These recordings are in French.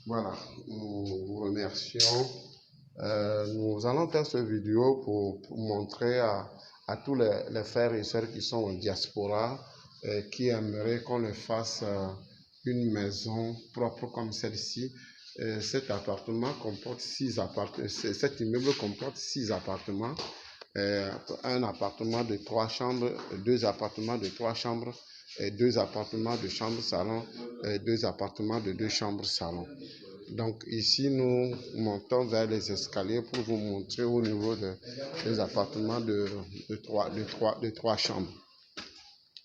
Voilà, nous vous remercions. Nous allons faire cette vidéo pour montrer à tous les frères et sœurs qui sont en diaspora et qui aimeraient qu'on leur fasse une maison propre comme celle-ci. Cet appartement comporte 6 appartements. Cet immeuble comporte 6 appartements. Un appartement de 3 chambres, 2 appartements de 3 chambres, et 2 appartements de chambre salon, et 2 appartements de 2 chambres salon. Donc ici nous montons vers les escaliers pour vous montrer au niveau des appartements de 3 chambres.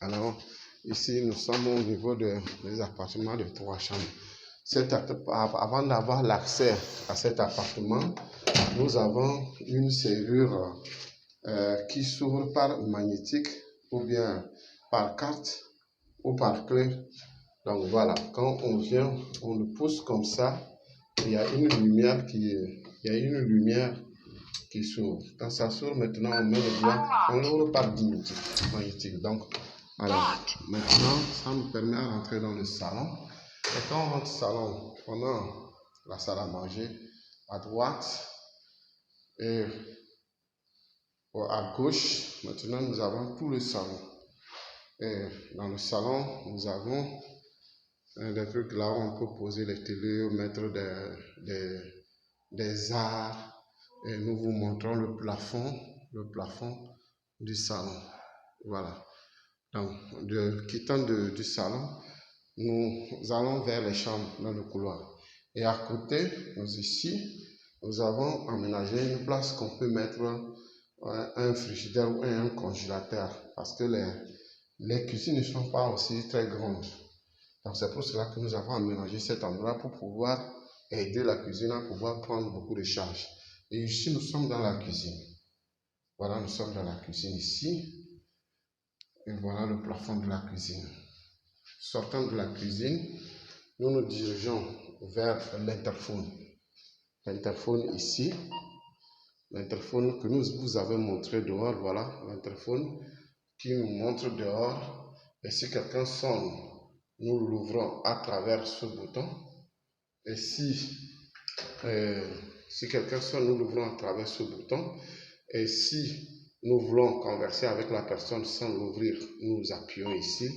Alors ici nous sommes au niveau des appartements de 3 chambres. Avant d'avoir l'accès à cet appartement, nous avons une serrure qui s'ouvre par magnétique ou bien par carte ou par clé. Donc voilà, quand on vient, on le pousse comme ça, il y a une lumière qui s'ouvre. Quand ça s'ouvre, maintenant on met le doigt, on l'ouvre par magnétique. Donc voilà, maintenant ça nous permet de rentrer dans le salon. Et quand on rentre au salon, on a la salle à manger à droite et à gauche. Maintenant nous avons tout le salon. Et dans le salon, nous avons des trucs là où on peut poser les télés, mettre des arts. Et nous vous montrons le plafond du salon. Voilà. Donc, quittant du salon, nous allons vers les chambres dans le couloir. Et à côté, ici, nous avons aménagé une place qu'on peut mettre un frigidaire ou un congélateur. Parce que les cuisines ne sont pas aussi très grandes. Donc c'est pour cela que nous avons aménagé cet endroit pour pouvoir aider la cuisine à pouvoir prendre beaucoup de charges. Et ici, nous sommes dans la cuisine. Voilà, nous sommes dans la cuisine ici. Et voilà le plafond de la cuisine. Sortant de la cuisine, nous nous dirigeons vers l'interphone. L'interphone ici. L'interphone que nous vous avons montré dehors, voilà, l'interphone qui nous montre dehors. Et si quelqu'un sonne, nous l'ouvrons à travers ce bouton. Et si quelqu'un sonne, nous l'ouvrons à travers ce bouton. Et si nous voulons converser avec la personne sans l'ouvrir, nous appuyons ici.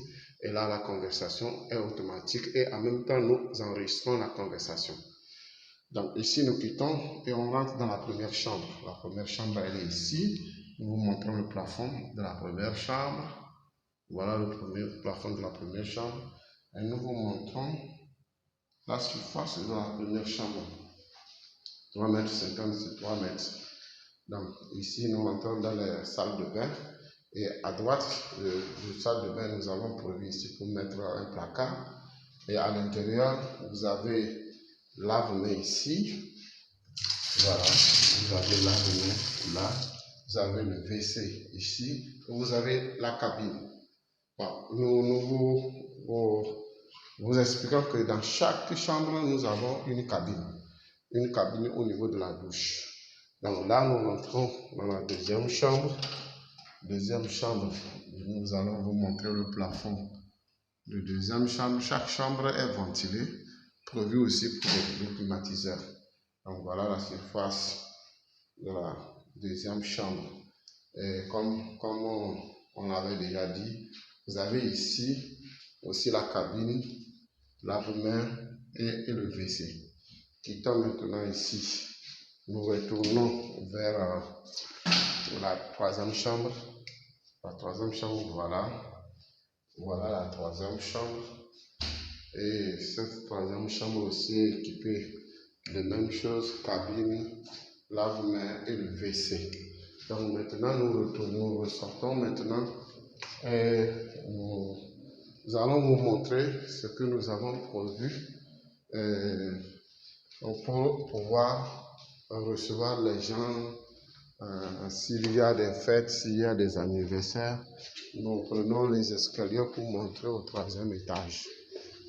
Et là, la conversation est automatique et en même temps, nous enregistrons la conversation. Donc ici, nous quittons et on rentre dans la première chambre. La première chambre, elle est ici. Nous vous montrons le plafond de la première chambre. Voilà le plafond de la première chambre. Et nous vous montrons la surface de la première chambre. 3,50 m sur 3 mètres. Donc ici, nous rentrons dans la salle de bain. Et à droite de la salle de bain, nous avons prévu ici pour mettre un placard. Et à l'intérieur, vous avez lave-main ici. Voilà, vous avez lave-main là. Vous avez le WC ici. Et vous avez la cabine. Bon, nous vous expliquons que dans chaque chambre, nous avons une cabine au niveau de la douche. Donc là, nous rentrons dans la deuxième chambre. Deuxième chambre, nous allons vous montrer le plafond de deuxième chambre. Chaque chambre est ventilée, prévue aussi pour le climatiseur. Donc voilà la surface de la deuxième chambre. Et comme on l'avait déjà dit, vous avez ici aussi la cabine, lave-main et le WC. Quittant maintenant ici, nous retournons vers la troisième chambre. La troisième chambre, voilà. Voilà la troisième chambre. Et cette troisième chambre aussi est équipée de même chose, cabine, lave-main et le WC. Donc maintenant, nous ressortons maintenant et nous allons vous montrer ce que nous avons prévu pour pouvoir recevoir les gens. S'il y a des fêtes, s'il y a des anniversaires, nous prenons les escaliers pour montrer au troisième étage.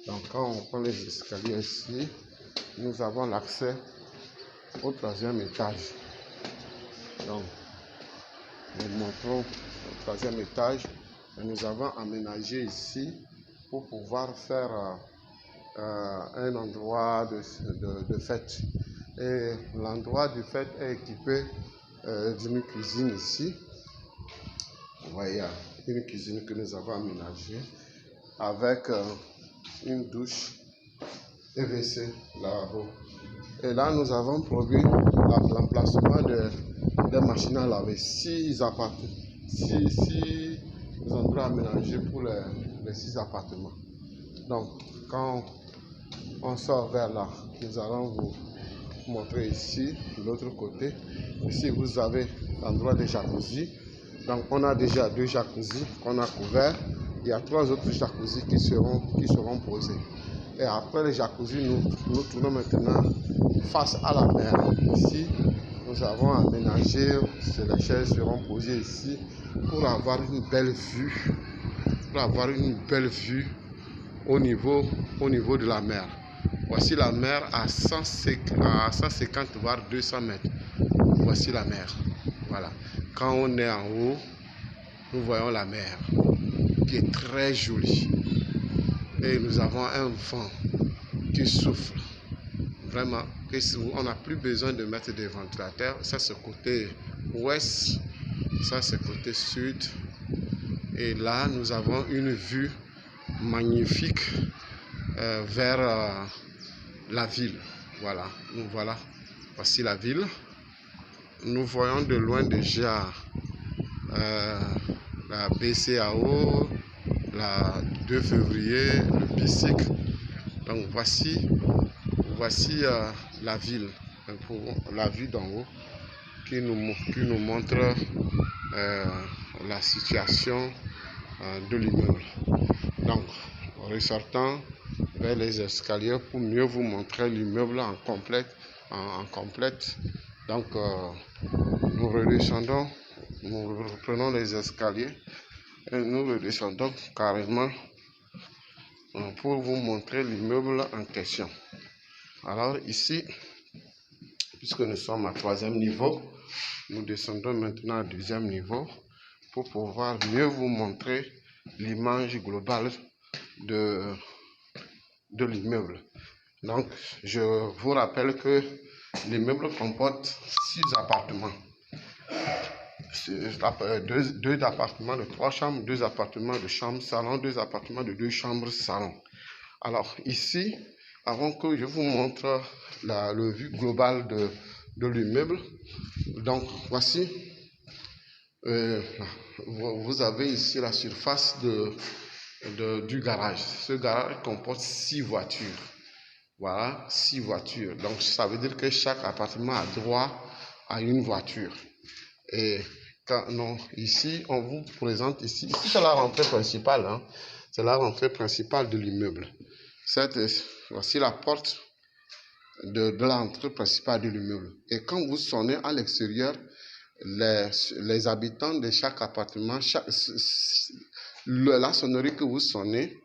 Donc quand on prend les escaliers ici, nous avons l'accès au troisième étage. Donc nous montrons au troisième étage et nous avons aménagé ici pour pouvoir faire un endroit de fête. Et l'endroit de fête est équipé d'une cuisine ici. Vous voyez, une cuisine que nous avons aménagée avec une douche et WC lavabo. Et là, nous avons prévu l'emplacement des machines à laver. 6 endroits aménagés pour les 6 appartements. Donc, quand on sort vers là, nous allons vous montrer ici, de l'autre côté. Ici, vous avez l'endroit des jacuzzi. Donc, on a déjà 2 jacuzzi qu'on a couverts. Il y a 3 autres jacuzzi qui seront posés. Et après les jacuzzi, nous tournons maintenant face à la mer. Ici, nous avons aménagé, les chaises seront posées ici pour avoir une belle vue. Au niveau de la mer. Voici la mer à 150 voire 200 mètres. Voici la mer. Voilà. Quand on est en haut, nous voyons la mer qui est très jolie. Et nous avons un vent qui souffle. Vraiment, on n'a plus besoin de mettre des ventilateurs. Ça, c'est côté ouest. Ça, c'est côté sud. Et là, nous avons une vue magnifique vers la ville. Voilà, voici la ville. Nous voyons de loin déjà la BCAO, la 2 février, le BICIC. Donc voici la ville, la vue d'en haut qui nous montre la situation de l'immeuble. Donc, ressortant vers les escaliers pour mieux vous montrer l'immeuble en complète. Donc, nous redescendons, nous reprenons les escaliers et nous redescendons carrément pour vous montrer l'immeuble en question. Alors ici, puisque nous sommes à 3e niveau, nous descendons maintenant à 2e niveau pour pouvoir mieux vous montrer l'image globale de l'immeuble. Donc, je vous rappelle que l'immeuble comporte 6 appartements. 2 appartements de 3 chambres, 2 appartements de chambre salon, 2 appartements de 2 chambres salon. Alors ici, avant que je vous montre le vue globale de l'immeuble, donc voici, vous avez ici la surface du garage. Ce garage comporte 6 voitures. Voilà, 6 voitures. Donc ça veut dire que chaque appartement a droit à une voiture. Et ici, on vous présente ici c'est la rentrée principale. Hein. C'est la rentrée principale de l'immeuble. Voici la porte de l'entrée principale de l'immeuble. Et quand vous sonnez à l'extérieur, les habitants de chaque appartement, la sonnerie que vous sonnez,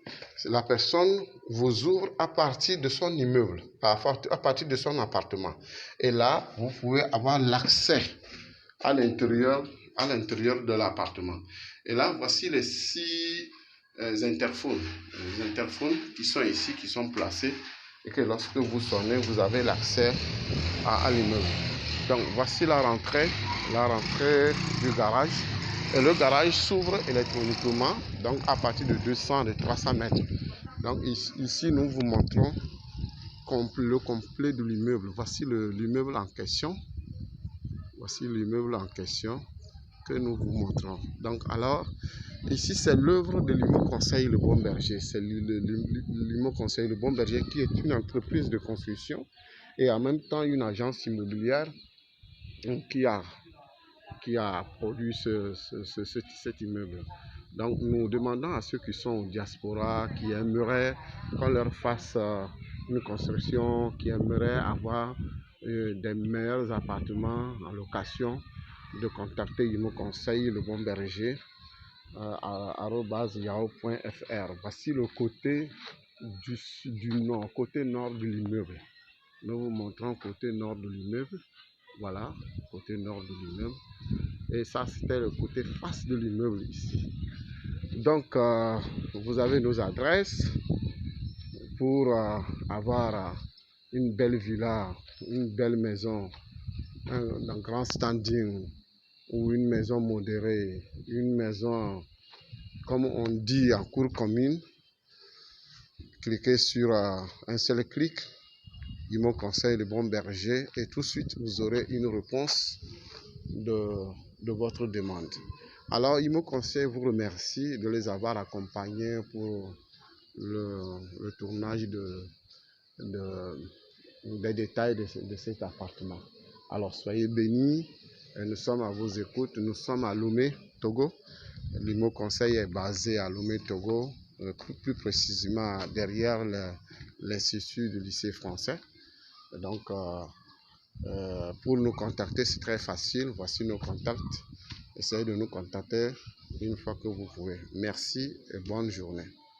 la personne vous ouvre à partir de son immeuble, à partir de son appartement. Et là, vous pouvez avoir l'accès à l'intérieur de l'appartement. Et là, voici les 6 interphones. Les interphones qui sont ici, qui sont placés, et que lorsque vous sonnez, vous avez l'accès à l'immeuble. Donc, voici la rentrée du garage. Et le garage s'ouvre électroniquement, donc à partir de 200, de 300 mètres. Donc, ici, nous vous montrons le complet de l'immeuble. Voici l'immeuble en question. Voici l'immeuble en question que nous vous montrons. Donc, alors, ici, c'est l'œuvre de l'Imo Conseil Le Bon Berger. C'est l'Imo Conseil Le Bon Berger qui est une entreprise de construction et en même temps une agence immobilière qui a produit cet immeuble. Donc, nous demandons à ceux qui sont au diaspora, qui aimeraient qu'on leur fasse une construction, qui aimeraient avoir des meilleurs appartements en location, de contacter Imo Conseil Le Bon Berger @yahoo.fr. Voici le côté côté nord de l'immeuble. Nous vous montrons côté nord de l'immeuble. Voilà, côté nord de l'immeuble. Et ça, c'était le côté face de l'immeuble ici. Donc, vous avez nos adresses pour avoir une belle villa, une belle maison, un grand standing ou une maison modérée, une maison, comme on dit, en cour commune, cliquez sur un seul clic, Imo Conseil Le Bon Berger, et tout de suite vous aurez une réponse de votre demande. Alors, Imo Conseil vous remercie de les avoir accompagnés pour le tournage des détails de cet appartement. Alors, soyez bénis. Nous sommes à vos écoutes. Nous sommes à Lomé, Togo. L'Imo Conseil est basé à Lomé, Togo, plus précisément derrière l'Institut du lycée français. Donc, pour nous contacter, c'est très facile. Voici nos contacts. Essayez de nous contacter une fois que vous pouvez. Merci et bonne journée.